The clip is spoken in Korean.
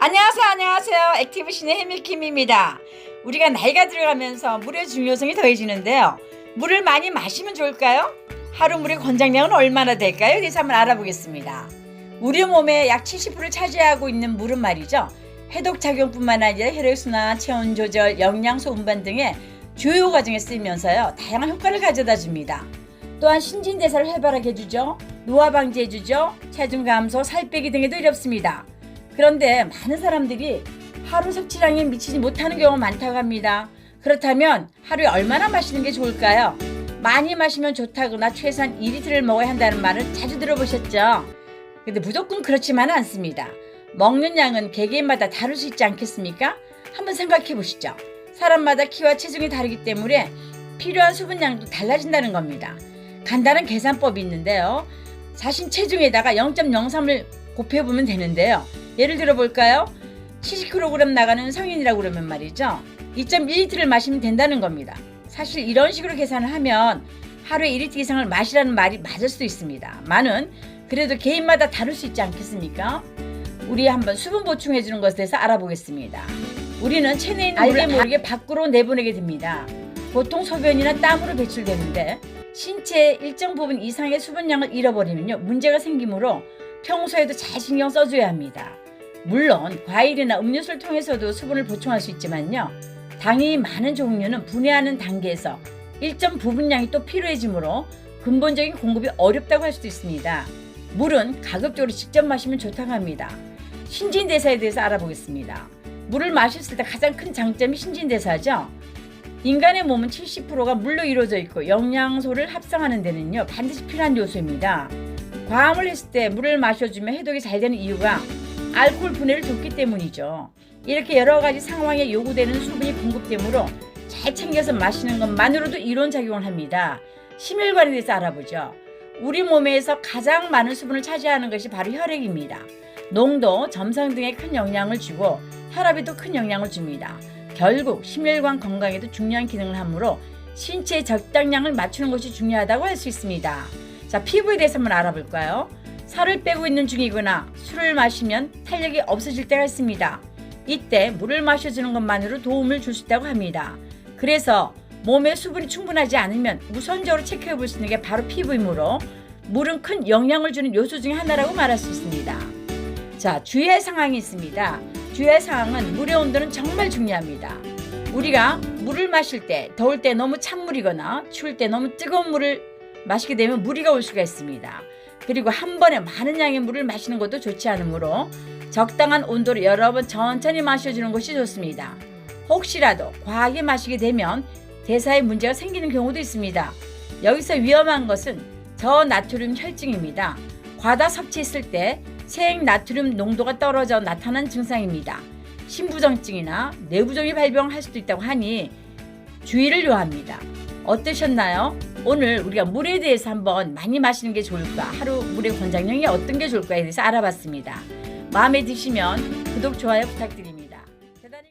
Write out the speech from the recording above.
안녕하세요. 액티브 신의 해밀킴입니다. 우리가 나이가 들어가면서 물의 중요성이 더해지는데요. 물을 많이 마시면 좋을까요? 하루 물의 권장량은 얼마나 될까요? 그래서 한번 알아보겠습니다. 우리 몸의 약 70%를 차지하고 있는 물은 말이죠. 해독 작용뿐만 아니라 혈액순환, 체온 조절, 영양소 운반 등의 주요 과정에 쓰이면서요. 다양한 효과를 가져다 줍니다. 또한 신진대사를 활발하게 해주죠. 노화 방지해주죠. 체중 감소, 살 빼기 등에도 이롭습니다. 그런데 많은 사람들이 하루 섭취량에 미치지 못하는 경우가 많다고 합니다. 그렇다면 하루에 얼마나 마시는 게 좋을까요? 많이 마시면 좋다거나 최소한 2리터를 먹어야 한다는 말을 자주 들어보셨죠? 근데 무조건 그렇지만은 않습니다. 먹는 양은 개개인마다 다를 수 있지 않겠습니까? 한번 생각해 보시죠. 사람마다 키와 체중이 다르기 때문에 필요한 수분량도 달라진다는 겁니다. 간단한 계산법이 있는데요. 자신 체중에다가 0.03을 곱해보면 되는데요. 예를 들어 볼까요? 70kg 나가는 성인이라고 그러면 말이죠. 2.1리터를 마시면 된다는 겁니다. 사실 이런 식으로 계산을 하면 하루에 1리터 이상을 마시라는 말이 맞을 수도 있습니다. 많은 그래도 개인마다 다를 수 있지 않겠습니까? 우리 한번 수분 보충해 주는 것에 대해서 알아보겠습니다. 우리는 체내에 있는 물을 모르게 밖으로 내보내게 됩니다. 보통 소변이나 땀으로 배출되는데 신체의 일정 부분 이상의 수분량을 잃어버리면요 문제가 생기므로 평소에도 잘 신경 써줘야 합니다. 물론 과일이나 음료수를 통해서도 수분을 보충할 수 있지만요. 당이 많은 종류는 분해하는 단계에서 일정 부분량이 또 필요해지므로 근본적인 공급이 어렵다고 할 수도 있습니다. 물은 가급적으로 직접 마시면 좋다고 합니다. 신진대사에 대해서 알아보겠습니다. 물을 마셨을 때 가장 큰 장점이 신진대사죠. 인간의 몸은 70%가 물로 이루어져 있고 영양소를 합성하는 데는요 반드시 필요한 요소입니다. 과음을 했을 때 물을 마셔주면 해독이 잘 되는 이유가 알코올 분해를 돕기 때문이죠. 이렇게 여러 가지 상황에 요구되는 수분이 공급되므로 잘 챙겨서 마시는 것만으로도 이론 작용을 합니다. 심혈관에 대해서 알아보죠. 우리 몸에서 가장 많은 수분을 차지하는 것이 바로 혈액입니다. 농도, 점성 등에 큰 영향을 주고 혈압에도 큰 영향을 줍니다. 결국 심혈관 건강에도 중요한 기능을 하므로 신체의 적당량을 맞추는 것이 중요하다고 할 수 있습니다. 자, 피부에 대해서 한번 알아볼까요? 살을 빼고 있는 중이거나 술을 마시면 탄력이 없어질 때가 있습니다. 이때 물을 마셔주는 것만으로 도움을 줄 수 있다고 합니다. 그래서 몸에 수분이 충분하지 않으면 우선적으로 체크해 볼 수 있는 게 바로 피부이므로 물은 큰 영향을 주는 요소 중에 하나라고 말할 수 있습니다. 자, 주의할 상황이 있습니다. 주의할 상황은 물의 온도는 정말 중요합니다. 우리가 물을 마실 때 더울 때 너무 찬물이거나 추울 때 너무 뜨거운 물을 마시게 되면 무리가 올 수가 있습니다. 그리고 한 번에 많은 양의 물을 마시는 것도 좋지 않으므로 적당한 온도로 여러 번 천천히 마셔주는 것이 좋습니다. 혹시라도 과하게 마시게 되면 대사에 문제가 생기는 경우도 있습니다. 여기서 위험한 것은 저나트륨 혈증입니다. 과다 섭취했을 때 세액 나트륨 농도가 떨어져 나타난 증상입니다. 심부정증이나 뇌부종이 발병할 수도 있다고 하니 주의를 요합니다. 어떠셨나요? 오늘 우리가 물에 대해서 한번 많이 마시는 게 좋을까, 하루 물의 권장량이 어떤 게 좋을까에 대해서 알아봤습니다. 마음에 드시면 구독, 좋아요 부탁드립니다.